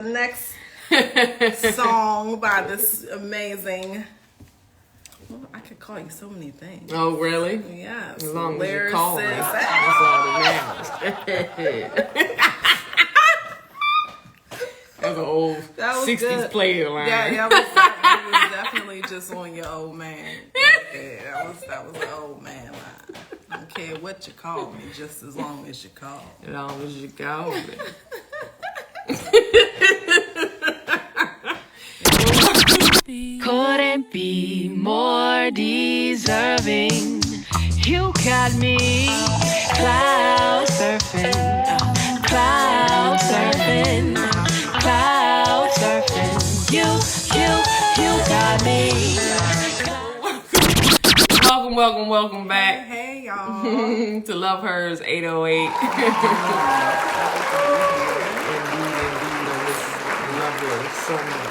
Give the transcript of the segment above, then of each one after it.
Next song by this amazing. Well, I could call you so many things. Oh, really? Yes. As long as you call me. That's all that matters. That's an old 60s good. play line. Yeah, it was definitely just on your old man. Yeah, that was an old man line. I don't care what you call me, just as long as you call me. As long as you call me. Couldn't be more deserving. You got me cloud surfing, cloud surfing, cloud surfing. You got me. Welcome back. Hey, y'all. To Love Hers 808. Lovely summer.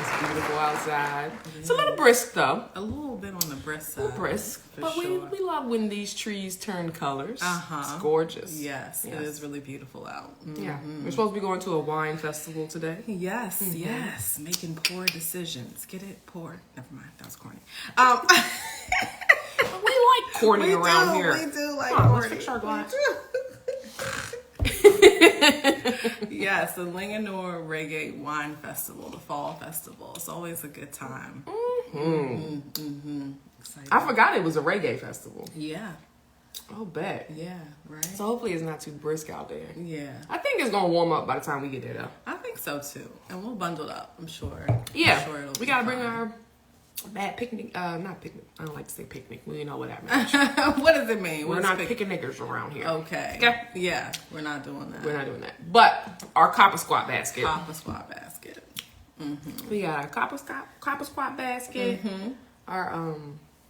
It's beautiful outside. It's a little brisk though. A little bit on the brisk side. A little brisk. But sure. we love when these trees turn colors. Uh-huh. It's gorgeous. Yes, it is really beautiful out. Mm-hmm. Yeah. We're supposed to be going to a wine festival today. Yes, yes. Making poor decisions. Get it? Poor. Never mind. That was corny. We like corny around here. We do like Come on, corny. let's fix our glass. Yes, the Linganore Reggae Wine Festival, the Fall Festival. It's always a good time. Exciting. I forgot it was a reggae festival. Yeah. Oh, bet. Yeah, right? So hopefully it's not too brisk out there. Yeah. I think it's gonna warm up by the time we get there, though. I think so, too. And we'll bundle up, I'm sure. Yeah. I'm sure it'll We be gotta bring fun. our bad picnic. Not picnic. I don't like to say picnic. Well, you know what that means. What does it mean? We're What's not picnickers around here. Okay. Okay. Yeah, we're not doing that. We're not doing that. But our copper squat basket. Papa Squat basket. We got our copper squat basket. Our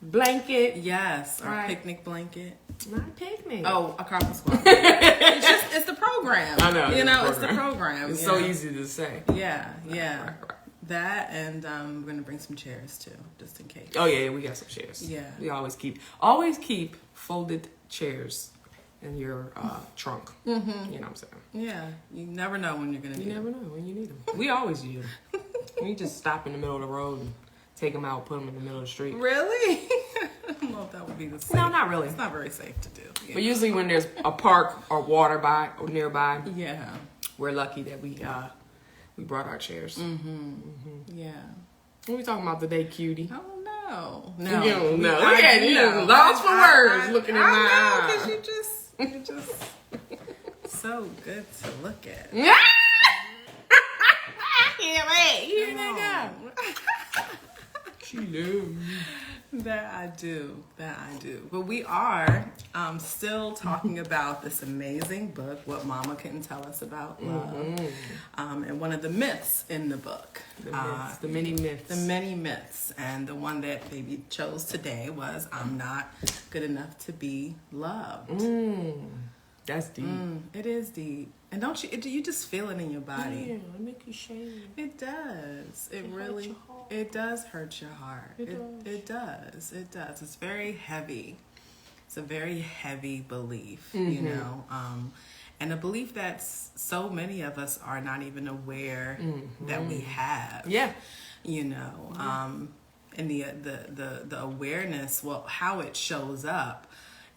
blanket. Yes, our Right. picnic blanket. Not a picnic. Oh, a Papa Squat. It's the program. I know. You know, it's the program. It's you so know? easy to say. Yeah, yeah. Right. That and we're gonna bring some chairs too, just in case. Oh yeah, we got some chairs. Yeah. We always keep folded chairs in your trunk. You know what I'm saying? Yeah, you never know when you're gonna. You never know when you need them. We always use them. We just stop in the middle of the road and take them out, put them in the middle of the street. Really? I don't know if that would be the safe. No, not really. It's not very safe to do. Yeah. But usually when there's a park or water by or nearby, Yeah. we're lucky that we brought our chairs. Yeah. What are we talking about today, cutie? Oh no. You don't know. Look at you. Lost for words looking in my eyes. Because you're just so good to look at. She loves me. That I do. But we are still talking about this amazing book, What Mama Couldn't Tell Us About Love. And one of the myths in the book. The many myths. The many myths. And the one that baby chose today was, I'm not good enough to be loved. That's deep. It is deep. And don't you just feel it in your body. Yeah, it make you shame. It does. It really, hurts your heart. it does hurt your heart. It does. It's very heavy. It's a very heavy belief, you know, and a belief that so many of us are not even aware that we have. Yeah. You know, and the awareness, well, how it shows up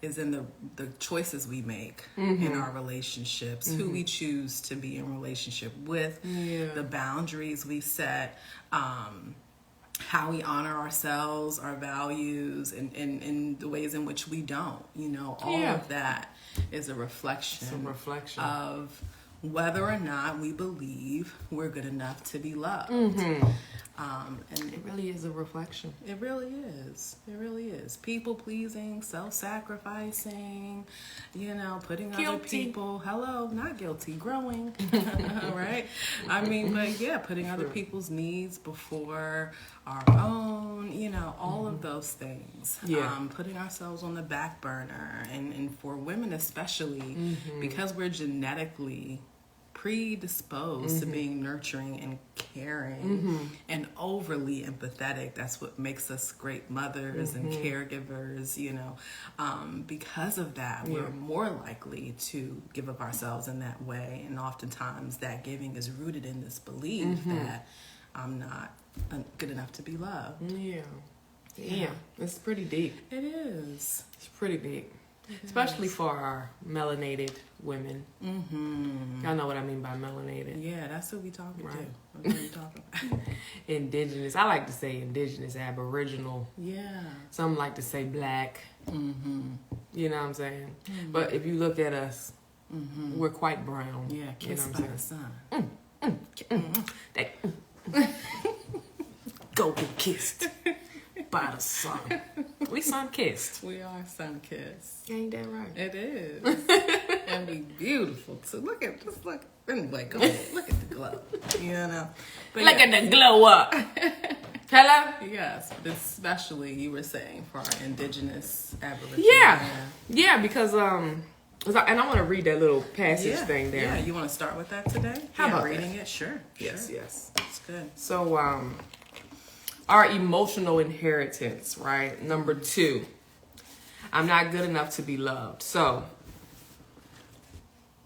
is in the choices we make in our relationships, who we choose to be in relationship with, the boundaries we set, how we honor ourselves, our values, and the ways in which we don't. You know, all of that is a reflection of whether or not we believe we're good enough to be loved. And It really is a reflection. it really is. It really is. People pleasing, self-sacrificing, you know, putting other Guilty. people, not guilty, growing, right? I mean, but yeah, putting other people's needs before our own, you know, all of those things. Yeah. Putting ourselves on the back burner. And for women especially, because we're genetically predisposed to being nurturing and caring and overly empathetic. That's what makes us great mothers and caregivers, you know. Because of that, we're more likely to give of ourselves in that way. And oftentimes that giving is rooted in this belief that I'm not good enough to be loved. Yeah. It's pretty deep. It is. It's pretty deep. Especially for our melanated women. Y'all know what I mean by melanated. Yeah, that's what we talking Right. to. That's what we talking about. Indigenous. I like to say indigenous, aboriginal. Yeah. Some like to say black. You know what I'm saying? But if you look at us, we're quite brown. Yeah, You know kissed what by I'm the sun. Go get kissed by the sun. We sun kissed. We are sun kissed. Ain't that right? It is. And we beautiful too. Look. Anyway, go ahead. Look at the glow. You know. But Look at the glow up. Hello? Yes, but especially you were saying for our indigenous aboriginal. Yeah, because and I want to read that little passage thing there. Yeah, you want to start with that today? How about reading it? Sure. Yes. That's good. So, our emotional inheritance, right? Number 2, I'm not good enough to be loved. So,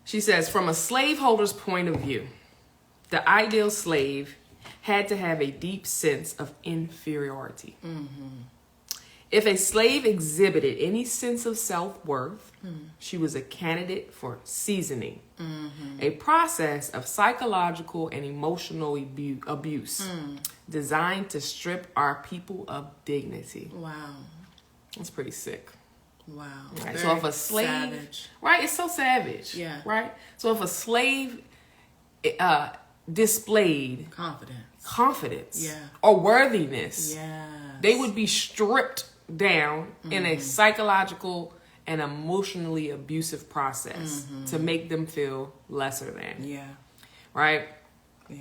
she says, from a slaveholder's point of view, the ideal slave had to have a deep sense of inferiority. If a slave exhibited any sense of self-worth, she was a candidate for seasoning, a process of psychological and emotional abuse designed to strip our people of dignity. Wow. That's pretty sick. Wow. Right? So if a slave, savage. right, it's so savage. Yeah. Right. So if a slave displayed confidence, or worthiness, they would be stripped down in a psychological and emotionally abusive process to make them feel lesser than. Yeah. Right? Yeah.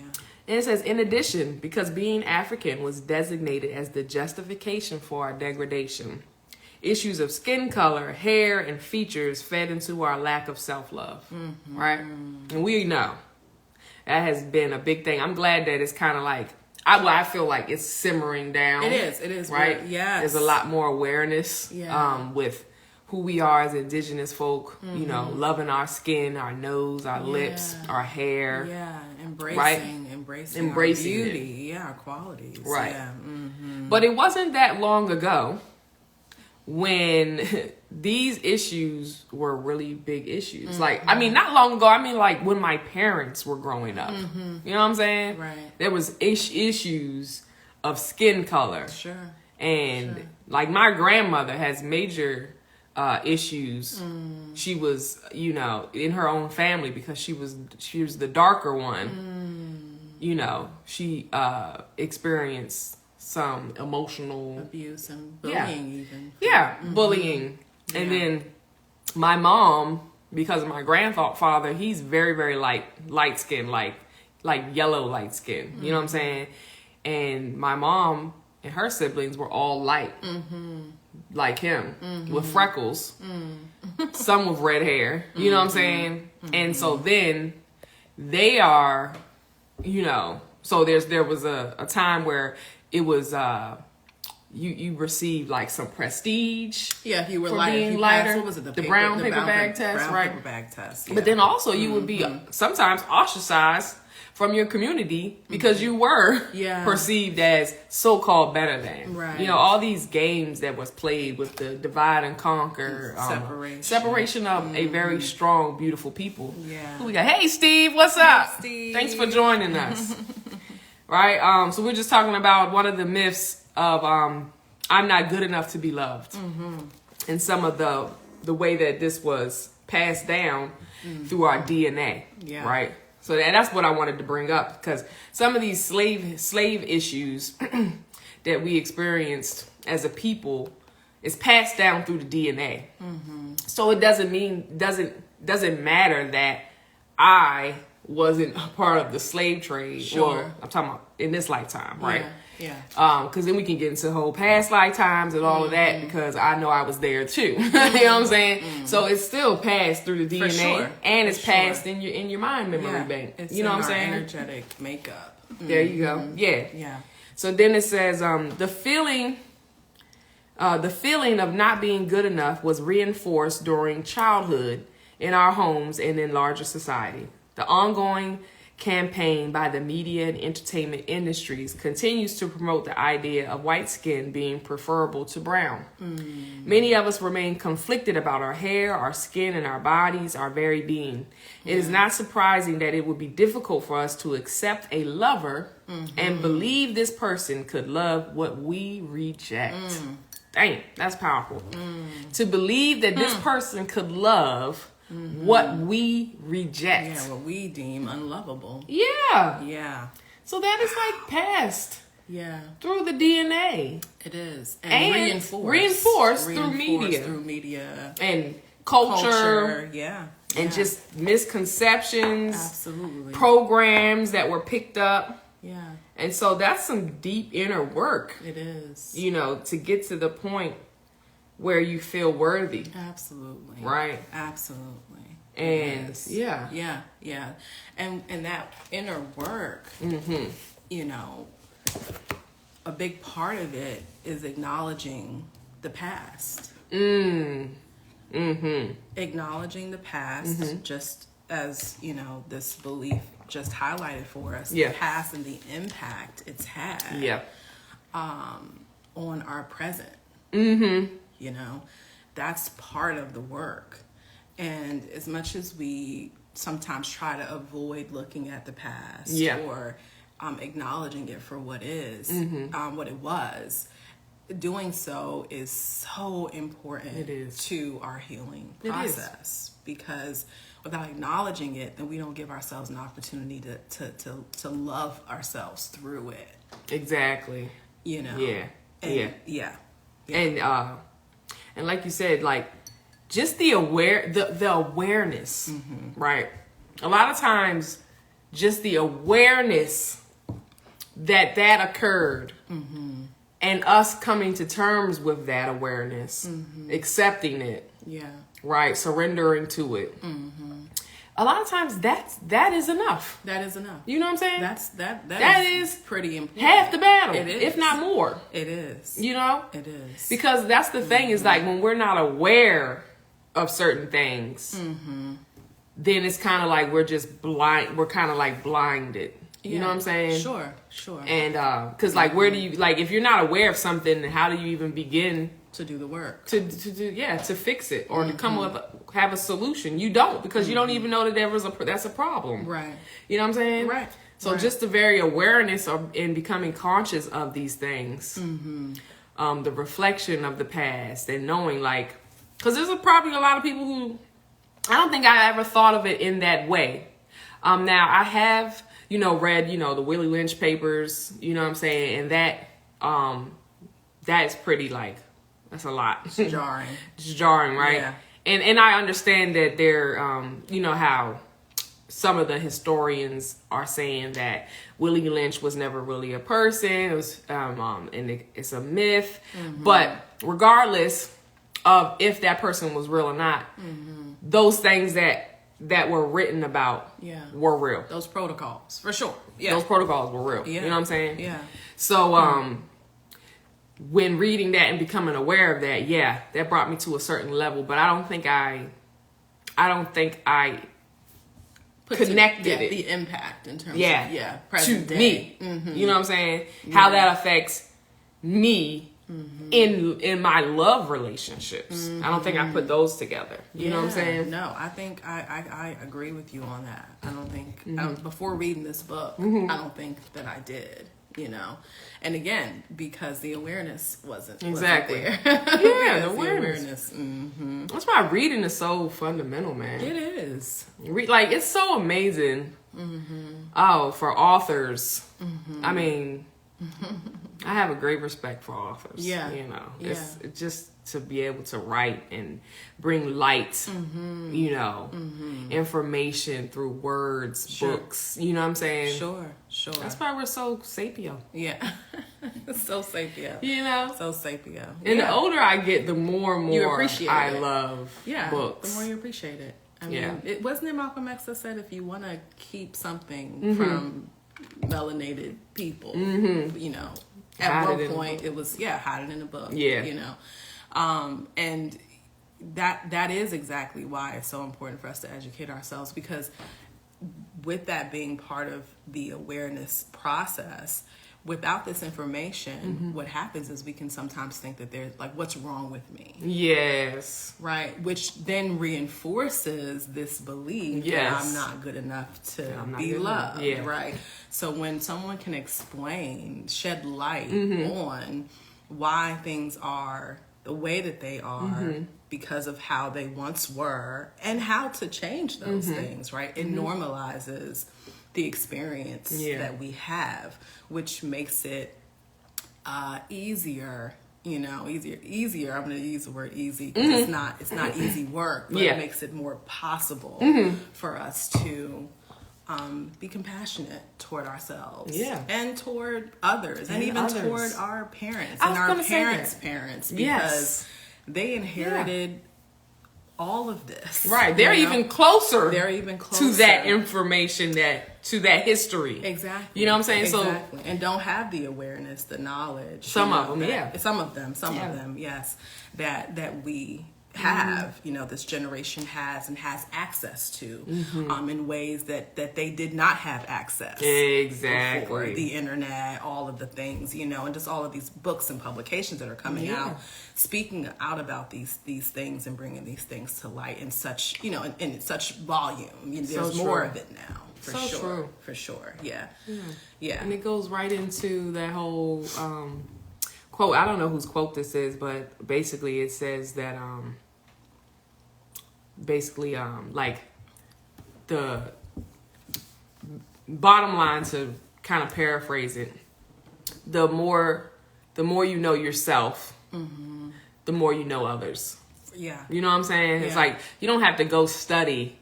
And it says, in addition, because being African was designated as the justification for our degradation, issues of skin color, hair, and features fed into our lack of self-love. Right? And we know that has been a big thing. I'm glad that it's kind of like, I feel like it's simmering down. It is. Right? Yes. There's a lot more awareness with who we are as indigenous folk, you know, loving our skin, our nose, our lips, our hair. Yeah, embracing our beauty, our qualities. Right. Yeah. But it wasn't that long ago when these issues were really big issues. Like, I mean, not long ago, I mean, like when my parents were growing up. You know what I'm saying? Right. There was issues of skin color. Sure. And like my grandmother has major issues. She was, you know, in her own family because she was the darker one. You know, she experienced some emotional abuse and bullying even. Yeah, bullying. And then my mom, because of my grandfather, he's very, very light skin, like yellow light skin. You know what I'm saying? And my mom and her siblings were all light, like him, with freckles, some with red hair. You know what I'm saying? And so then they are, you know, so there was a time where it was you received like some prestige. Yeah, if you were for light, being if you lighter. passed, what was it? The brown paper bag test, right? Paper bag test. Yeah. But then also you would be sometimes ostracized from your community because you were perceived as so-called better than. Right. You know, all these games that was played with the divide and conquer, separation of a very strong, beautiful people. Yeah. Who we got? Hey, Steve, what's up? Steve. Thanks for joining us. Right? So we're just talking about one of the myths of I'm not good enough to be loved. And some of the way that this was passed down through our DNA. Yeah. Right? So that's what I wanted to bring up, because some of these slave issues that we experienced as a people is passed down through the DNA. So it doesn't matter that I wasn't a part of the slave trade. Sure. Well, I'm talking about in this lifetime, right? Yeah. Because then we can get into whole past lifetimes and all of that, because I know I was there too. You know what I'm saying? So it's still passed through the DNA, sure. and it's For sure. passed in your mind memory bank. It's you know in what I'm our saying? energetic makeup. There you go. Yeah. Yeah. So then it says the feeling of not being good enough was reinforced during childhood in our homes and in larger society. The ongoing campaign by the media and entertainment industries continues to promote the idea of white skin being preferable to brown. Many of us remain conflicted about our hair, our skin, and our bodies, our very being. It is not surprising that it would be difficult for us to accept a lover and believe this person could love what we reject. Dang, that's powerful. To believe that this person could love what we reject. Yeah, what we deem unlovable. Yeah. Yeah. So that is like passed Yeah. through the DNA It is. And reinforced through media. Through media. and culture, Yeah. and Yeah. just misconceptions, Absolutely. programs that were picked up. Yeah. And so that's some deep inner work, It is. you know, to get to the point where you feel worthy. Absolutely. Right. Absolutely. And Yes. yeah. Yeah. And that inner work, you know, a big part of it is acknowledging the past. Acknowledging the past, just as, you know, this belief just highlighted for us. Yeah. The past and the impact it's had Yeah. on our present. You know, that's part of the work. And as much as we sometimes try to avoid looking at the past or acknowledging it for what is, what it was, doing so is so important It is. to our healing It is. process. Because without acknowledging it, then we don't give ourselves an opportunity to love ourselves through it. Exactly. You know? Yeah. And, Yeah. yeah. And like you said, like just the awareness, right? A lot of times, just the awareness that occurred, and us coming to terms with that awareness, accepting it, Yeah. right, surrendering to it. A lot of times, that is enough. That is enough. You know what I'm saying? That is pretty important. half the battle, It is. if not more. It is. You know, It is. because that's the thing is like when we're not aware of certain things, then it's kind of like we're just blind. We're kind of like blinded. You know what I'm saying? Sure. And because like where do you like if you're not aware of something, how do you even begin To do the work. to fix it or to come up have a solution? You don't, because you don't even know that that's a problem. Right. You know what I'm saying? Right. So Right. just the very awareness of in becoming conscious of these things, the reflection of the past, and knowing like, because there's probably a lot of people who I don't think I ever thought of it in that way. Now I have, read, the Willie Lynch papers, you know what I'm saying? And that's pretty like, that's a lot. It's jarring. It's jarring, right? Yeah. And I understand that they're, how some of the historians are saying that Willie Lynch was never really a person. It was, and it's a myth. But regardless of if that person was real or not, those things that were written about were real. Those protocols, for sure. Yeah. Those protocols were real. Yeah. You know what I'm saying? Yeah. So, when reading that and becoming aware of that, that brought me to a certain level, but I don't think I connected it. The impact in terms Yeah. of, present to day. me. You know what I'm saying? How that affects me in my love relationships. I don't think I put those together. You know what I'm saying? No, I think I agree with you on that. I don't think, before reading this book, I don't think that I did, And again, because the awareness wasn't Exactly. there. Yeah, the The awareness. Mm-hmm. That's why reading is so fundamental, man. It is. It's so amazing. Oh, for authors. I mean, I have a great respect for authors. Yeah. You know, Yeah. it's just to be able to write and bring light, you know, information through words, Sure. books. You know what I'm saying? Sure. That's why we're so sapio. Yeah. So sapio. You know? So sapio. And the older I get, the more and You more appreciate I it. love books. The more you appreciate it. I mean, Yeah. it wasn't it Malcolm X that said if you want to keep something from melanated people, you know, at Hide one it in a point it was hide it in a book. Yeah. You know, and that is exactly why it's so important for us to educate ourselves, because with that being part of the awareness process, without this information, what happens is we can sometimes think that there's like, what's wrong with me? Yes. Right, which then reinforces this belief that Yes. I'm not good enough to I'm not be good enough. loved. Yeah. Right. So when someone can explain, shed light Mm-hmm. on why things are the way that they are Mm-hmm. because of how they once were and how to change those Mm-hmm. things, right? It normalizes the experience that we have, which makes it easier. You know, easier. I'm going to use the word easy because it's not easy work, but it makes it more possible for us to be compassionate toward ourselves, and toward others, and even others. toward our parents I and was our gonna say parents' that. parents, because Yes. they inherited all of this. Right. They're you know? even closer. They're even closer to that information, to that history. Exactly. You know what I'm saying? Exactly. And don't have the awareness, the knowledge. Some you of know, them, that- Some of them, yes. That we have, you know, this generation has and has access to in ways that they did not have access. Exactly. Before. The internet, all of the things, you know, and just all of these books and publications that are coming out, speaking out about these things and bringing these things to light in such, you know, in such volume. You know, there's So more true. of it now. For So sure. true. For sure. Yeah. Yeah. And it goes right into that whole quote. I don't know whose quote this is, but basically it says that like the bottom line, to kind of paraphrase it, the more you know yourself, the more you know others. Yeah. You know what I'm saying? It's Yeah. like you don't have to go study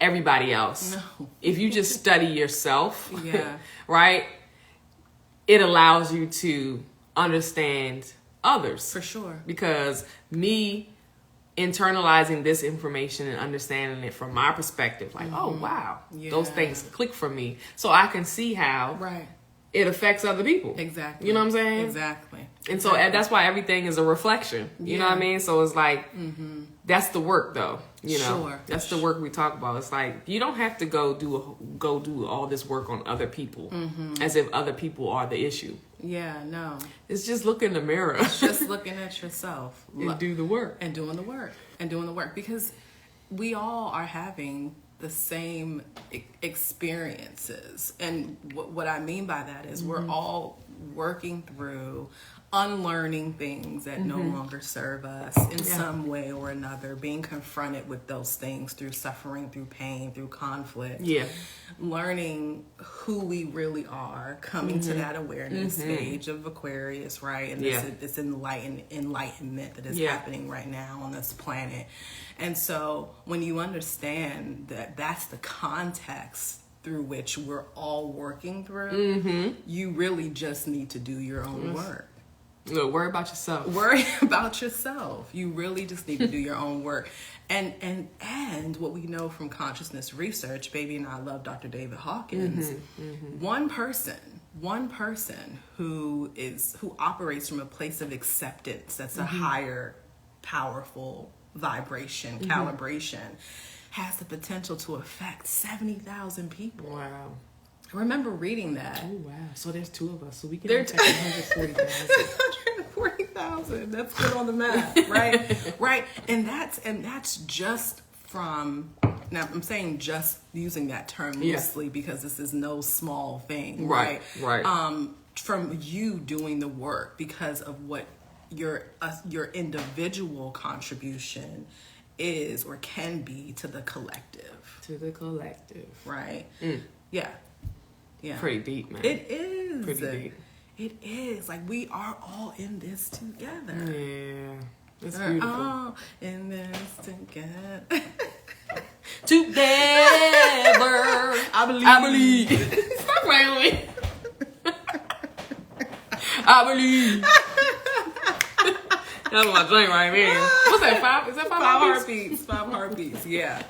everybody else. No. If you just study yourself, Yeah. right? It allows you to understand others. For sure. Because me internalizing this information and understanding it from my perspective, like, oh wow, those Yeah. things click for me. So I can see how Right. it affects other people. Exactly. You know what I'm saying? Exactly. And so that's why everything is a reflection. You know what I mean? So it's like, that's the work though. You know, Sure. that's the work we talk about. It's like, you don't have to go do all this work on other people as if other people are the issue. Yeah, no. It's just look in the mirror Just looking at yourself. and do the work. And doing the work. And doing the work. Because we all are having the same experiences. And what I mean by that is we're all working through unlearning things that no longer serve us in some way or another, being confronted with those things through suffering, through pain, through conflict. Yeah. Learning who we really are, coming to that awareness stage of Aquarius, right? And this enlightenment that is happening right now on this planet. And so when you understand that that's the context through which we're all working through, you really just need to do your own work. Look, worry about yourself. Worry about yourself. You really just need to do your own work. And what we know from consciousness research, baby and I love Dr. David Hawkins, one person who operates from a place of acceptance, that's a higher powerful vibration, calibration, has the potential to affect 70,000 people. Wow. I remember reading that. Oh, wow. So there's two of us. So we can There's affect 140,000. 140,000. That's good on the math, right? Right. And that's just from, now I'm saying just using that term loosely because this is no small thing, right? Right. From you doing the work because of what your individual contribution is or can be to the collective. To the collective. Right? Yeah. Yeah. Pretty deep, man. It is. Pretty deep. It is. Like, we are all in this together. Yeah. It's We're beautiful. all in this together. Together. I believe. I believe. Stop playing with me. I believe. That's my drink right there. What's that? 5? Is that 5 heartbeats? 5 heartbeats. Yeah.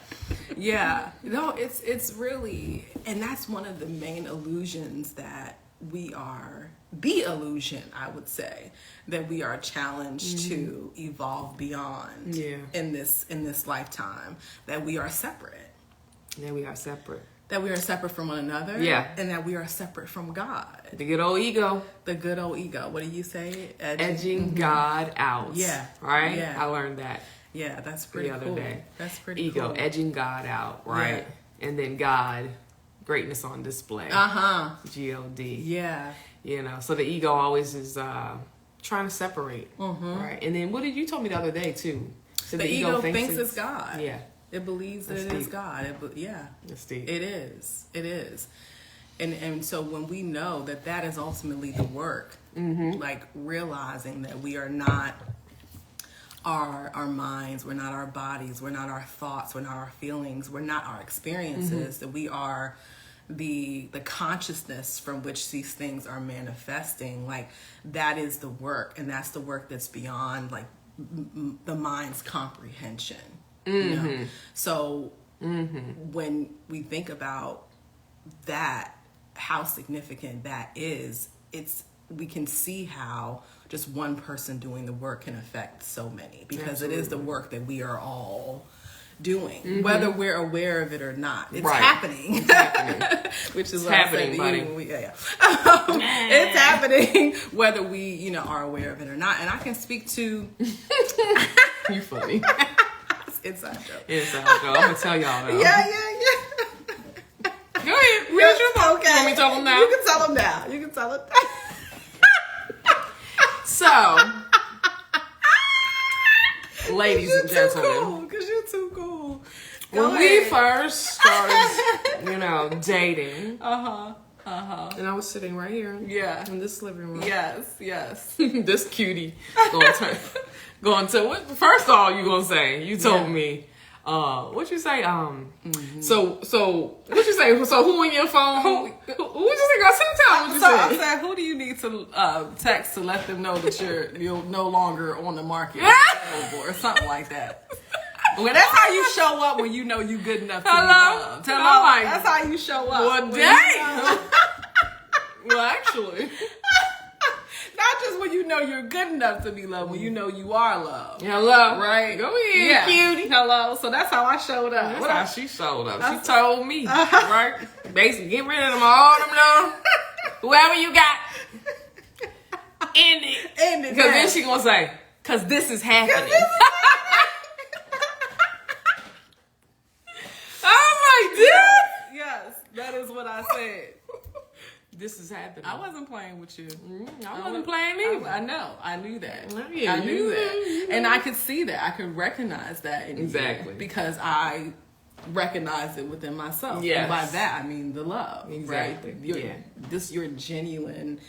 Yeah. No, it's really, and that's one of the main illusions that we are, the illusion, I would say, that we are challenged to evolve beyond in this lifetime, that we are separate. Yeah, we are separate. That we are separate from one another. Yeah. And that we are separate from God. The good old ego. The good old ego. What do you say? Edging God out. Yeah. Right? Yeah. I learned that Yeah, that's pretty the other cool. day. That's pretty Ego, cool. edging God out, right? And then God, greatness on display. G-O-D. Yeah. You know, so the ego always is trying to separate, right? And then what did you told me the other day too? So The ego thinks it's God. Yeah. It believes that That's it is deep. God. Yeah. That's deep. It is. It is. And so when we know that that is ultimately the work, like realizing that we are not our minds, we're not our bodies, we're not our thoughts, we're not our feelings, we're not our experiences, that we are the consciousness from which these things are manifesting. Like, that is the work, and that's the work that's beyond like the mind's comprehension. You know? So when we think about that, how significant that is, we can see how just one person doing the work can affect so many, because it is the work that we are all doing, whether we're aware of it or not. It's happening. It's happening. Which is what happening, I said, buddy. It's happening whether we, are aware of it or not. And I can speak to You funny. inside joke. Inside joke. I'm gonna tell y'all though. Yeah. Go ahead. Yes, You want me to tell them now? You can tell them now. You can tell them. So, ladies and gentlemen, Because you're too cool. when we first started, dating, and I was sitting right here, Yeah. in this living room, Yes. this cutie going to what? First of all, you gonna say? You told me. What you say? So what you say? So who in your phone? Who what you say? Sometimes what you So say? I'm saying, who do you need to text to let them know that you're no longer on the market or something like that? Well, that's how you show up when you know you good enough to be loved. That's how you show up. Well, dang. Well, actually, not just when you know you're good enough to be loved, when you know you are loved. hello, Right? Go ahead, cutie. Hello. So that's how I showed up. That's how she showed up. She told me, right? Basically, get rid of them, all them little, whoever you got, end it. Because then she gonna say, because this is happening. I'm like, dude. Yes, that is what I said. This is happening. I wasn't playing with you. I wasn't playing either. I know. I knew that. Yeah, I knew you- that. And I could see that. I could recognize that in you, Exactly. because I recognized it within myself. Yes. And by that, I mean the love. Exactly. Right? Your genuine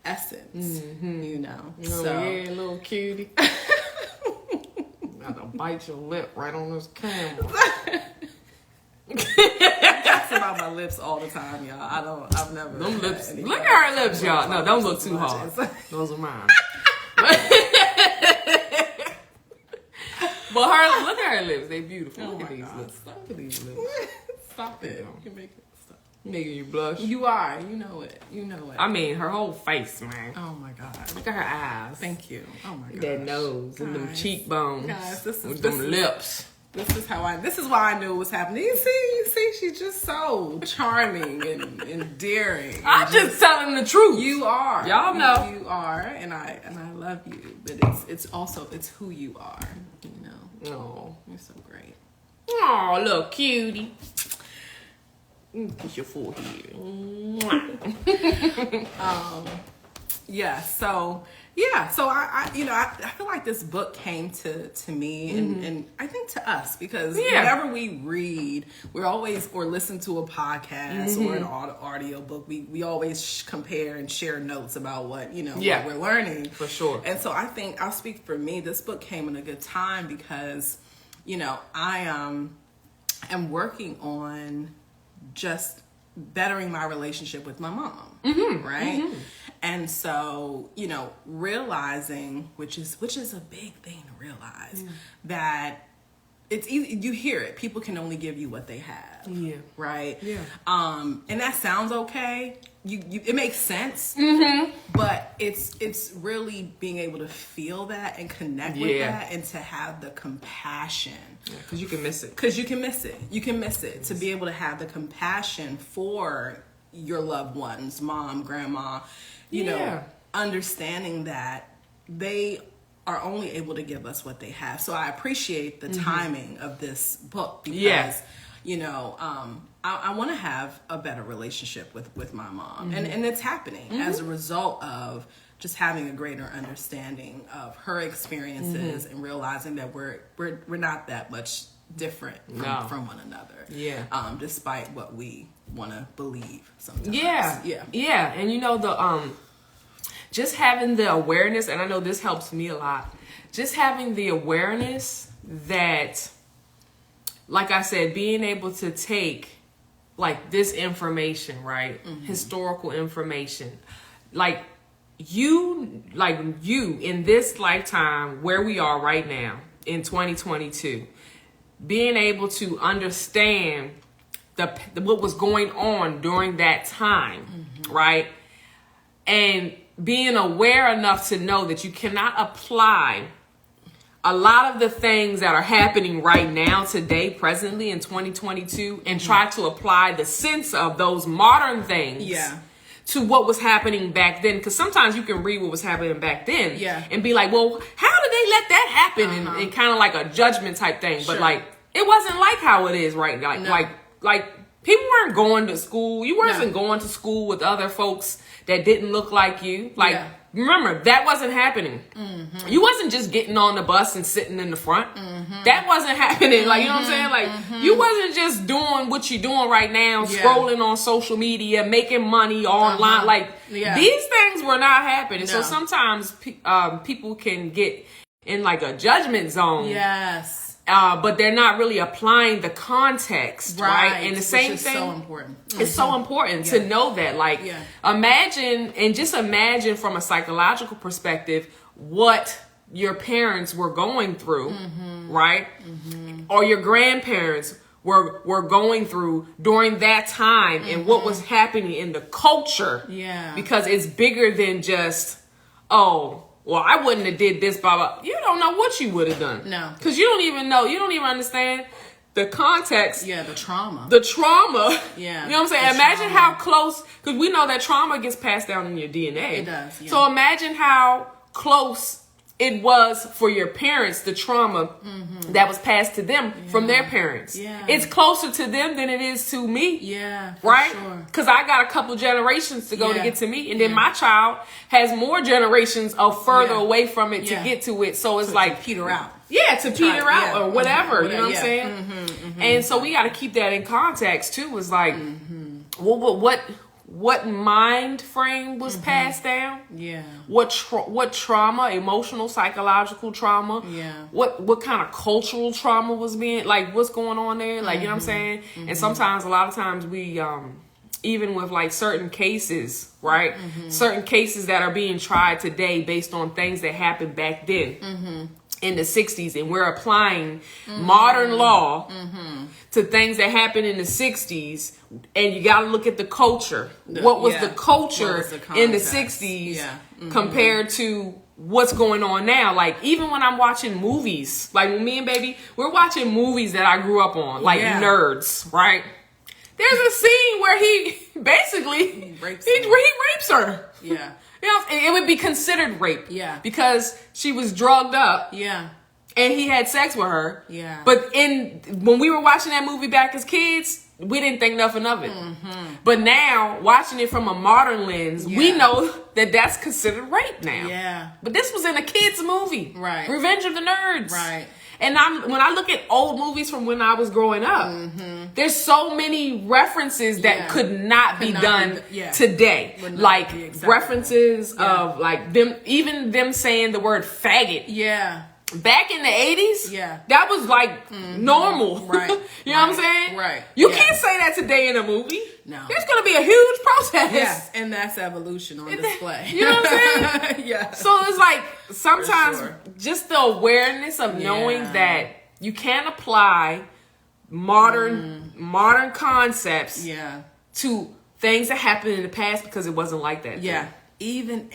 essence, Oh, So, yeah, little cutie. Got to bite your lip right on this camera. talks about my lips all the time, y'all. I've never. Them had lips. any Look kind at of- her lips, y'all. No, don't look as too much hard. as- Those are mine. But look at her lips. They beautiful. Oh Look at my these God. lips. Look at these lips. Stop it. Yeah. You make it stop. Making you blush. You are. You know it. I mean, her whole face, man. Oh my God. Look at her eyes. Thank you. Oh my God. That nose and them Guys. cheekbones. Guys, with them lips. This is why I knew it was happening. You see, she's just so charming and endearing. I'm just telling the truth. You are. Y'all know. You are, and I love you. But it's also who you are. Oh, You're so great. oh, little cutie. Kiss your forehead. Yeah. So I you know, I feel like this book came to me and I think to us because whenever we read, we're always or listen to a podcast or an audio book, we always compare and share notes about what what we're learning for sure. And so I think I'll speak for me. This book came in a good time because I am working on just bettering my relationship with my mom, right? And so, realizing, which is a big thing to realize, that it's easy. You hear it. People can only give you what they have. Yeah. Right. Yeah. And that sounds okay. It makes sense. But it's really being able to feel that and connect with that, and to have the compassion. Because you can miss it. You can miss it. To be able to have the compassion for your loved ones, mom, grandma, understanding that they are only able to give us what they have. So I appreciate the timing of this book because, I want to have a better relationship with my mom. And it's happening as a result of just having a greater understanding of her experiences and realizing that we're not that much different from one another. Yeah. Despite what we want to believe sometimes. Yeah. And just having the awareness, and I know this helps me a lot, just having the awareness that, like I said, being able to take like this information, right? Historical information, like you in this lifetime where we are right now in 2022, being able to understand what was going on during that time, right? And being aware enough to know that you cannot apply a lot of the things that are happening right now, today, presently in 2022, and try to apply the sense of those modern things to what was happening back then. Because sometimes you can read what was happening back then and be like, well, how did they let that happen? And kind of like a judgment type thing. But like, it wasn't like how it is right now. Like people weren't going to school. You weren't going to school with other folks that didn't look like you. Remember, that wasn't happening. You wasn't just getting on the bus and sitting in the front. That wasn't happening. Like, you know what I'm saying? Like, you wasn't just doing what you're doing right now, scrolling on social media, making money online. Like, these things were not happening. No. So sometimes people can get in like a judgment zone. Yes. But they're not really applying the context, right? And the same thing. So important. It's so important to know that. Like, imagine from a psychological perspective what your parents were going through, right? Or your grandparents were going through during that time, and what was happening in the culture. Yeah. Because it's bigger than just, well, I wouldn't have did this, blah, blah. You don't know what you would have done. No. Because you don't even know. You don't even understand the context. Yeah, the trauma. Yeah. You know what I'm saying? Imagine how close, because we know that trauma gets passed down in your DNA. It does, yeah. So imagine how close it was for your parents, the trauma that was passed to them from their parents. Yeah. It's closer to them than it is to me. Yeah. Right? Sure. Because I got a couple generations to go to get to me. And then my child has more generations of further away from it to get to it. So it's like peter out. Yeah, to peter out or whatever. You know what I'm saying? And so we got to keep that in context too. It's like, what mind frame was passed down? Yeah. What trauma, emotional, psychological trauma? Yeah. What kind of cultural trauma was being, like, what's going on there? Like, you know what I'm saying? And sometimes, a lot of times we, even with like certain cases, right? Certain cases that are being tried today based on things that happened back then. In the 60s, and we're applying modern law to things that happened in the 60s, and you got to look at the culture. What was the culture in the 60s compared to what's going on now? Like, even when I'm watching movies, like when me and baby, we're watching movies that I grew up on, like Nerds, right? There's a scene where he basically rapes her. Yeah. You know, it would be considered rape. Yeah. Because she was drugged up. Yeah. And he had sex with her. Yeah. But when we were watching that movie back as kids, we didn't think nothing of it. But now, watching it from a modern lens, we know that that's considered rape now. Yeah. But this was in a kid's movie. Right. Revenge of the Nerds. Right. And when I look at old movies from when I was growing up, there's so many references that could not be done today. Like references of like them saying the word faggot. Yeah. Back in the 80s, that was like normal. Right. You know what I'm saying? Right. You can't say that today in a movie. No. There's going to be a huge protest. Yeah. And that's evolution on display. You know what I'm saying? Yeah. So it's like sometimes just the awareness of knowing that you can apply modern concepts to things that happened in the past because it wasn't like that. Yeah. Even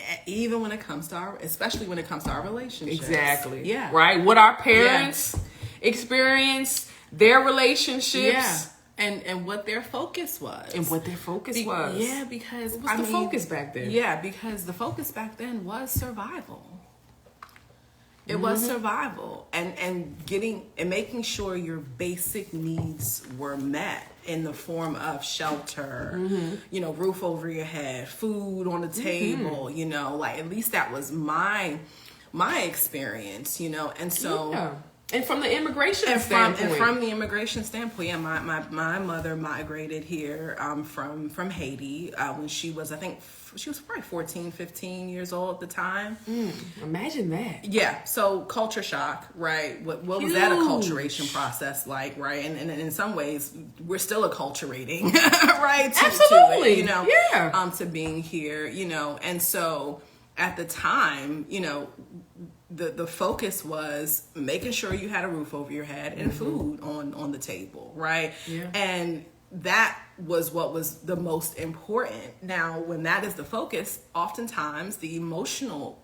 when it comes to especially when it comes to our relationships. Exactly. Yeah. Right? What our parents experienced, their relationships. Yeah. And what their focus was. Yeah, because what was the focus back then? Yeah, because the focus back then was survival. It was survival and making sure your basic needs were met in the form of shelter, roof over your head, food on the table, like at least that was my experience, and so and from the immigration standpoint. And from the immigration standpoint, yeah, my mother migrated here from Haiti when she was, I think, she was probably 14, 15 years old at the time. Imagine that. Yeah, so culture shock, right? What was that acculturation process like, right? And in some ways, we're still acculturating, right? Absolutely. To it, to being here, and so at the time, the focus was making sure you had a roof over your head and food on the table, right? Yeah. And that was what was the most important. Now, when that is the focus, oftentimes the emotional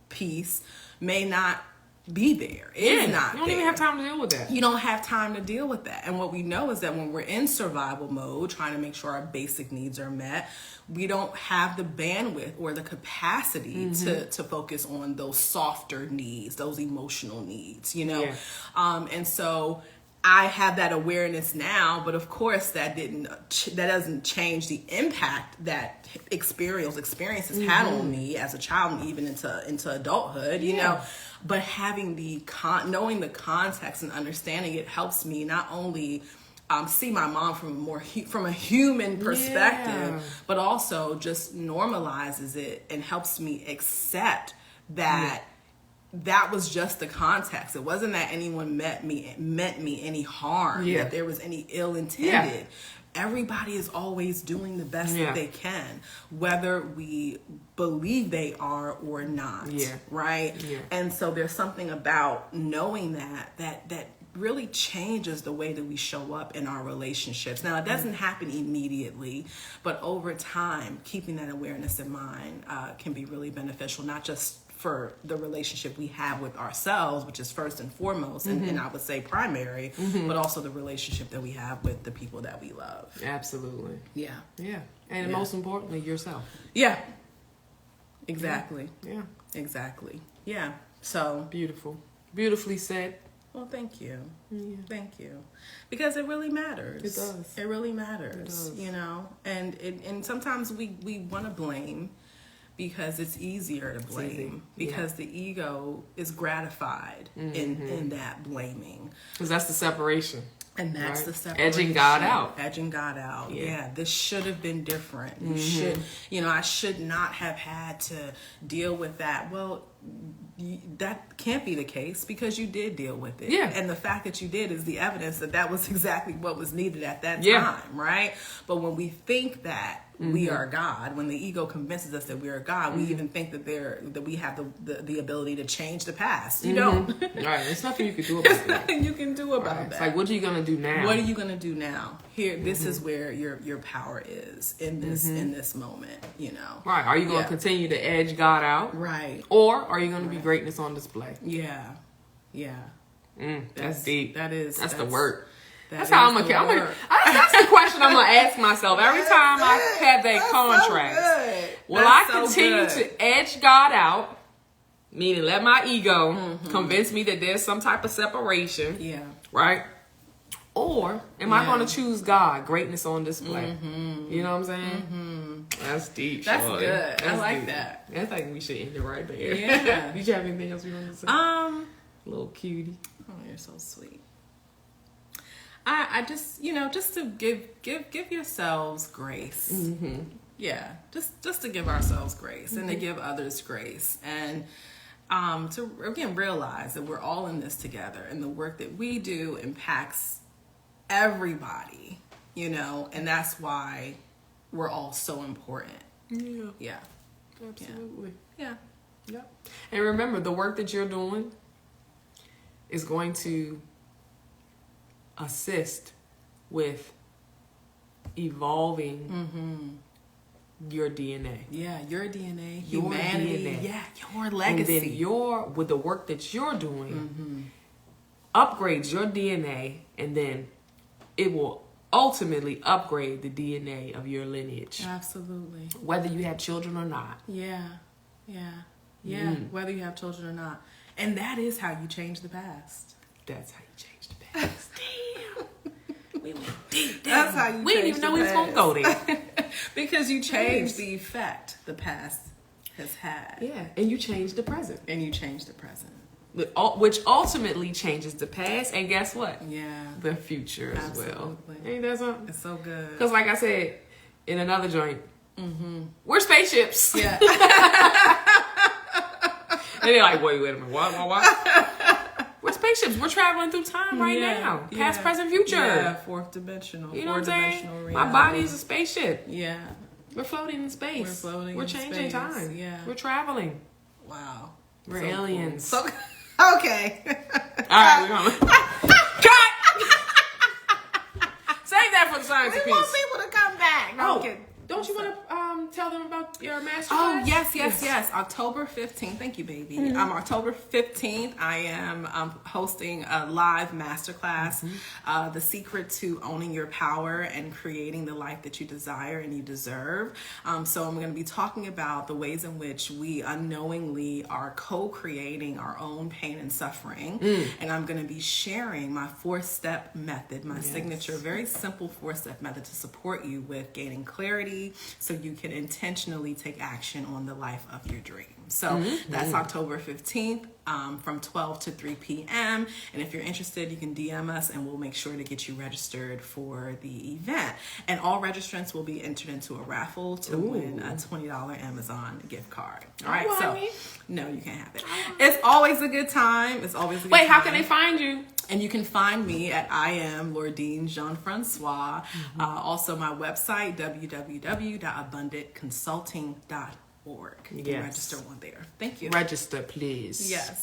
piece may not be there. It's not You don't there. even have time to deal with that. You don't have time to deal with that. And what we know is that when we're in survival mode, trying to make sure our basic needs are met, we don't have the bandwidth or the capacity to focus on those softer needs, those emotional needs, Yeah. And so I have that awareness now, but of course that doesn't change the impact that experiences had on me as a child and even into adulthood, you know. But having knowing the context and understanding it helps me not only see my mom from a human perspective, but also just normalizes it and helps me accept that that was just the context. It wasn't that anyone meant me any harm, that there was any ill intended. Everybody is always doing the best that they can, whether we believe they are or not. Right? And so there's something about knowing that really changes the way that we show up in our relationships. Now, it doesn't happen immediately, but over time, keeping that awareness in mind can be really beneficial, not just for the relationship we have with ourselves, which is first and foremost, and I would say primary, but also the relationship that we have with the people that we love. Absolutely. Yeah. And most importantly, yourself. Yeah. Exactly. Yeah. Exactly. Yeah. So beautiful. Beautifully said. Well, thank you. Thank you. Because it really matters. It does. It really matters, you know? And sometimes we want to blame because it's easier to blame because the ego is gratified in that blaming. Because that's the separation. And that's the separation. Edging God out. Edging God out. Yeah. This should have been different. I should not have had to deal with that. Well, that can't be the case because you did deal with it. Yeah. And the fact that you did is the evidence that was exactly what was needed at that time, right? But when we think that we are God, when the ego convinces us that we are God, we even think that we have the ability to change the past. You don't. Right. There's nothing you can do about that. Nothing you can do about that. It's like, what are you gonna do now? What are you gonna do now? Here, this is where your power is in this moment. You know. Right. Are you gonna continue to edge God out? Right. Or are you gonna be greatness on display? Yeah. Yeah. That's deep. That's the work. That's how I'm gonna. That's the question I'm gonna ask myself every time I have that contract. So will I continue to edge God out, meaning let my ego convince me that there's some type of separation? Yeah. Right. Or am I going to choose God? Greatness on display. You know what I'm saying? That's deep. That's shorty. good. That's I like deep. that. I think we should end it right there. Yeah. Did you have anything else you want to say? Little cutie. Oh, you're so sweet. I just, just to give yourselves grace. Yeah, just to give ourselves grace and to give others grace, and to again realize that we're all in this together, and the work that we do impacts everybody, and that's why we're all so important. Yeah, Absolutely. yeah. Yep. And remember, the work that you're doing is going to assist with evolving your DNA. Yeah, your DNA, Your humanity, DNA. yeah, your legacy. And then with the work that you're doing, upgrades your DNA, and then it will ultimately upgrade the DNA of your lineage. Absolutely. Whether you have children or not. Yeah. Whether you have children or not. And that is how you change the past. That's how you change the past. Damn. We went deep. That's how you We didn't change even the know we was going to go past. there. Because you change the effect the past has had. Yeah, and you change the present. And you change the present. Which ultimately changes the past, and guess what? Yeah. The future as well. Absolutely. Ain't that something? It's so good. Because like I said, in another joint, we're spaceships. Yeah. And they're like, wait a minute, what? We're spaceships. We're traveling through time right now. Past, present, future. Yeah, fourth dimensional. You know what I'm saying? Reality. My body is a spaceship. Yeah. We're floating in space. We're floating We're in changing space. time. Yeah. We're traveling. Wow. We're So cool. aliens. So, okay. All right, we're going to... Cut! Save that for the science We piece. want people to come back. No, I'm kidding. Don't you want to tell them about your master Oh, class? yes. October 15th. Thank you, baby. October 15th, I am hosting a live masterclass, The Secret to Owning Your Power and Creating the Life that you desire and you deserve. So I'm going to be talking about the ways in which we unknowingly are co-creating our own pain and suffering. And I'm going to be sharing my 4-step method, my signature, very simple 4-step method to support you with gaining clarity, so you can intentionally take action on the life of your dreams. So that's October 15th from 12 to 3 p.m. And if you're interested, you can DM us and we'll make sure to get you registered for the event. And all registrants will be entered into a raffle to win a $20 Amazon gift card. All right, so no, you can't have it. It's always a good time. It's always a good time. Wait, how can they find you? And you can find me at I am Lourdine Jean-Francois. Also my website, www.abundantconsulting.org. You can register on there. Thank you. Register, please. Yes.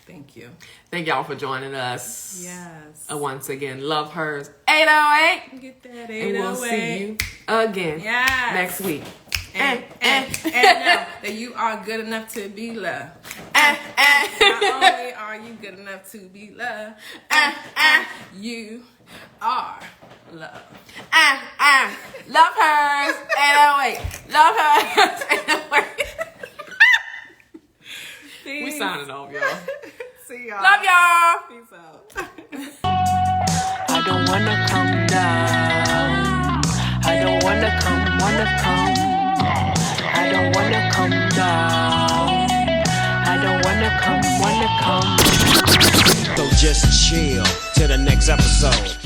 Thank you. Thank y'all for joining us. Yes. Once again, Love Hers 808. Get that 808. And we'll see you again next week. And know that you are good enough to be loved. Not only are you good enough to be loved, you are loved. Love Hers 808. Love Hers 808. We signing off, y'all. See y'all. Love y'all. Peace out. I don't wanna come down. I don't wanna come. I don't wanna come down. I don't wanna come. So just chill till the next episode.